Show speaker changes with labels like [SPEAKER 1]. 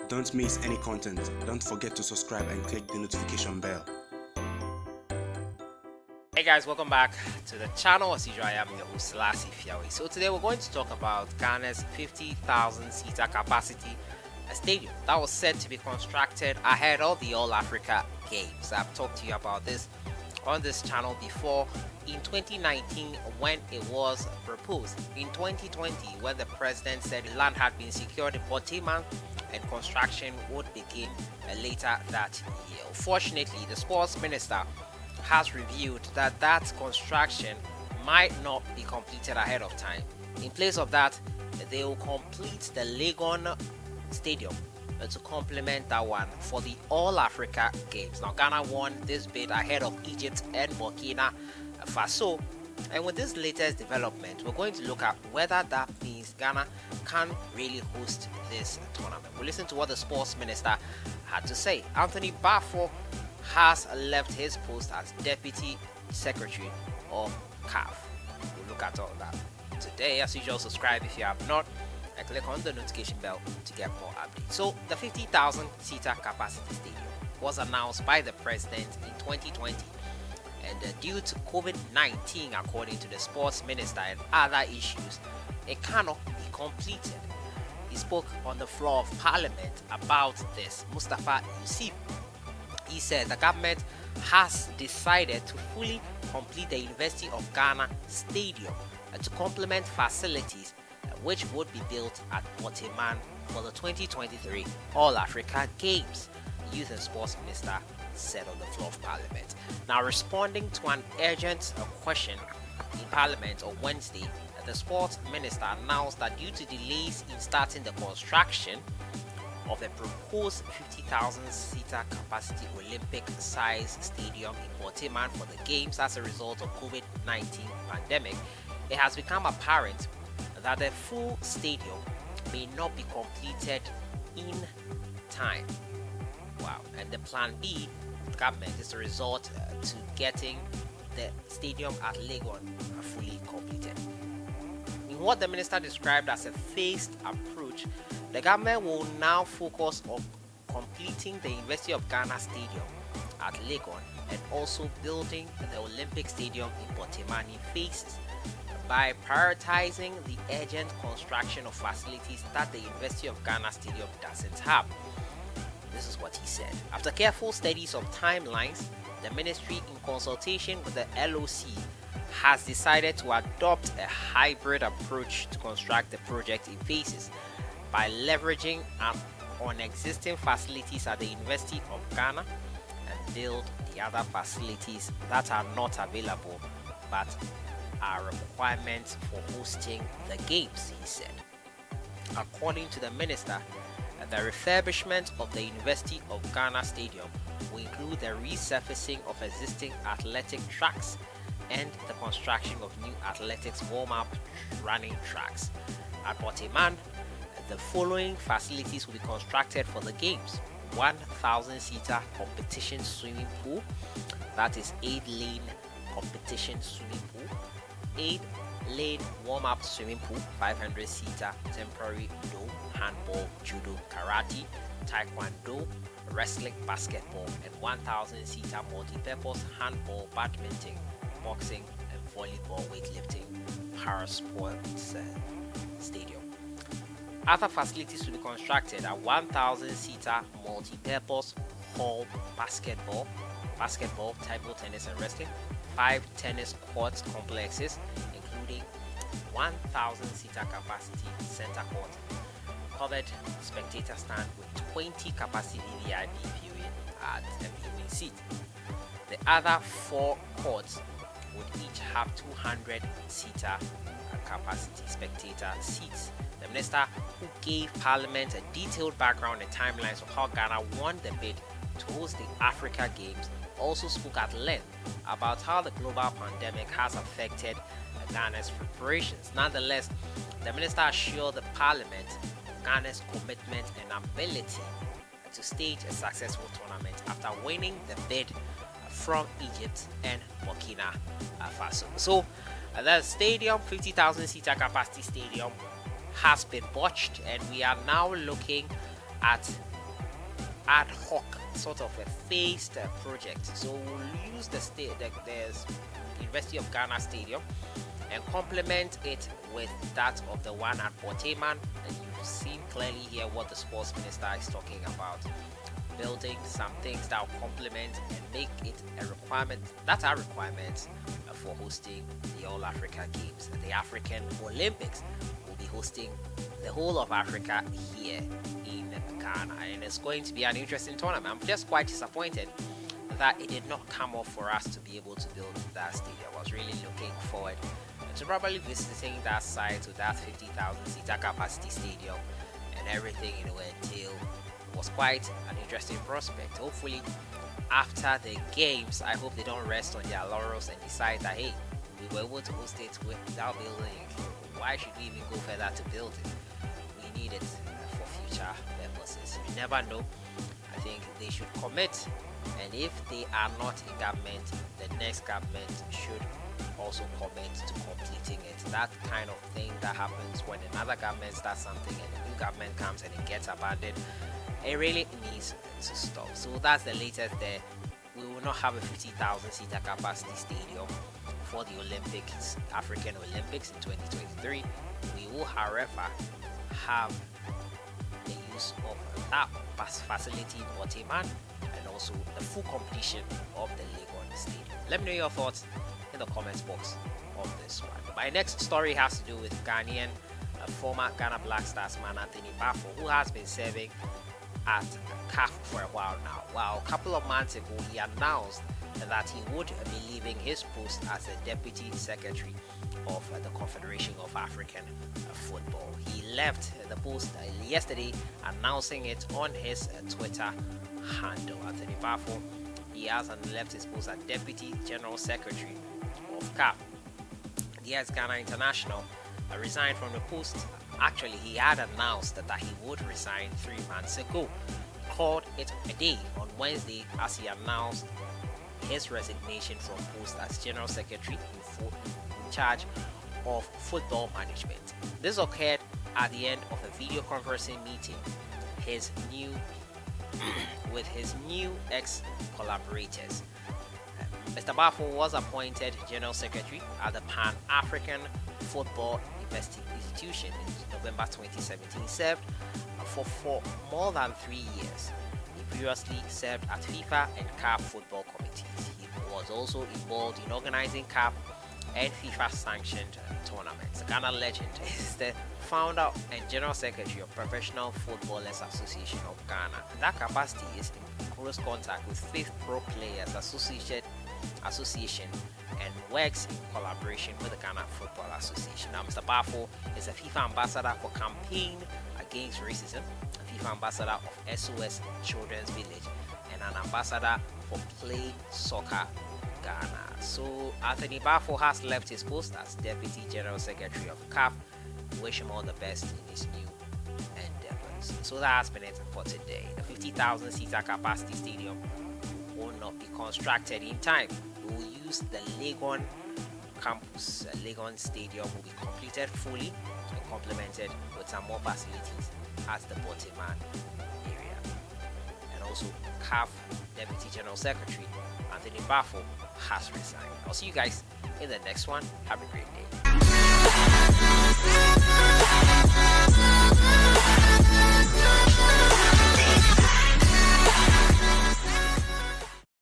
[SPEAKER 1] Don't miss any content. Don't forget to subscribe and click the notification bell.
[SPEAKER 2] Hey guys, welcome back to the channel. As usual, I am your host SCRETARY. So today we're going to talk about Ghana's 50,000 seater capacity stadium that was set to be constructed ahead of the All Africa Games. I've talked to you about this on this channel before, in 2019 when it was proposed, in 2020 when the president said land had been secured in Portima and construction would begin later that year. Fortunately, the sports minister has revealed that construction might not be completed ahead of time. In place of that, they will complete the LEGON stadium to complement that one for the All Africa Games. Now Ghana won this bid ahead of Egypt and Burkina Faso, and with this latest development we're going to look at whether that means Ghana can really host this tournament. We'll listen to what the sports minister had to say. Anthony BAFFOE has left his post as Deputy Secretary of CAF. We'll look at all that today. As usual, subscribe if you have not and click on the notification bell to get more updates. So the 50,000 seater capacity stadium was announced by the president in 2020, and due to COVID-19, according to the sports minister and other issues, it cannot be completed. He spoke on the floor of parliament about this. MUSTAPHA he said the government has decided to fully complete the University of Ghana stadium to complement facilities which would be built at Portima for the 2023 All Africa Games, the Youth and Sports Minister said on the floor of Parliament. Now, responding to an urgent question in Parliament on Wednesday, the Sports Minister announced that due to delays in starting the construction of a proposed 50,000 seater capacity Olympic-size stadium in Portima for the Games as a result of COVID-19 pandemic, it has become apparent that the full stadium may not be completed in time. Wow. And the plan B government is to resort to getting the stadium at LEGON fully completed. In what the minister described as a phased approach, the government will now focus on completing the University of Ghana stadium at LEGON and also building the Olympic stadium in Portima in phases, by prioritizing the urgent construction of facilities that the University of Ghana Stadium doesn't have. This is what he said. After careful studies of timelines, the ministry, in consultation with the LOC, has decided to adopt a hybrid approach to construct the project in phases by leveraging on existing facilities at the University of Ghana and build the other facilities that are not available but are requirements for hosting the games, he said. According to the minister, the refurbishment of the University of Ghana Stadium will include the resurfacing of existing athletic tracks and the construction of new athletics warm-up running tracks. At Portima, the following facilities will be constructed for the games: 1,000 seater competition swimming pool, that is 8-lane competition swimming pool, 8-lane warm-up swimming pool, 500 seater temporary dome, handball, judo, karate, taekwondo, wrestling, basketball, and 1,000 seater multi-purpose handball, badminton, boxing, and volleyball weightlifting para sports stadium. Other facilities will be constructed at 1,000 seater multi-purpose hall, basketball, table tennis and wrestling, 5 tennis court complexes, including 1,000 seater capacity center court, covered spectator stand with 20 capacity VIP viewing at a viewing seat. The other 4 courts would each have 200 seater capacity spectator seats. The minister, who gave Parliament a detailed background and timelines of how Ghana won the bid to host the Africa Games, also spoke at length about how the global pandemic has affected Ghana's preparations. Nonetheless, the minister assured the Parliament of Ghana's commitment and ability to stage a successful tournament after winning the bid from Egypt and Burkina Faso. So the stadium, 50,000 seater capacity stadium, has been botched, and we are now looking at ad hoc sort of a phased project. So we'll use the University of Ghana Stadium and complement it with that of the one at Boteman. And you've seen clearly here what the sports minister is talking about. Building some things that will complement and make it a requirement. That's our requirement for hosting the All Africa Games. The African Olympics will be hosting the whole of Africa here in Ghana, and it's going to be an interesting tournament. I'm just quite disappointed that it did not come off for us to be able to build that stadium. I was really looking forward to probably visiting that site with that 50,000 seater capacity stadium and everything it will entail. It was quite an interesting prospect. Hopefully after the games, I hope they don't rest on their laurels and decide that, hey, we were able to host it without building it. Why should we even go further to build it? We need it for future purposes. You never know. I think they should commit, and if they are not in government, the next government should also commit to completing it. That kind of thing that happens when another government starts something and a new government comes and it gets abandoned, it really needs to stop. So that's the latest there. We will not have a 50,000 seater capacity stadium for the Olympics, African Olympics in 2023. We will, however, have the use of that facility in Boteman and also the full completion of the LEGON Stadium. Let me know your thoughts in the comments box on this one. My next story has to do with Ghanaian former Ghana Black Stars man Anthony BAFFOE, who has been serving at CAF for a while now. Well, a couple of months ago, he announced that he would be leaving his post as a deputy secretary of the Confederation of African Football. He left the post yesterday, announcing it on his Twitter handle. Anthony BAFFOE, he has left his post as deputy general secretary of CAF. The Ghana International resigned from the post. Actually, he had announced that he would resign 3 months ago. He called it a day on Wednesday as he announced his resignation from post as general secretary in charge of football management. This occurred at the end of a video conferencing meeting with his new ex-collaborators. Mr. BAFFOE was appointed general secretary at the Pan-African Football Institution in November 2017. He served for more than 3 years. He previously served at FIFA and CAF football committees. He was also involved in organizing CAF and FIFA sanctioned tournaments. The Ghana legend is the founder and general secretary of Professional Footballers Association of Ghana. In that capacity is in close contact with Fifth Pro Players Association and works in collaboration with the Ghana Football Association. Now, Mr. BAFFOE is a FIFA ambassador for Campaign Against Racism, a FIFA ambassador of SOS Children's Village, and an ambassador for Play Soccer Ghana. So Anthony BAFFOE has left his post as Deputy General Secretary of CAF. We wish him all the best in his new endeavors. So that has been it for today. The 50,000 seater capacity stadium will not be constructed in time. We will use the LEGON campus. LEGON Stadium will be completed fully and complemented with some more facilities at the Boteman area. And also, CAF Deputy General Secretary Anthony BAFFOE has resigned. I'll see you guys in the next one. Have a great day.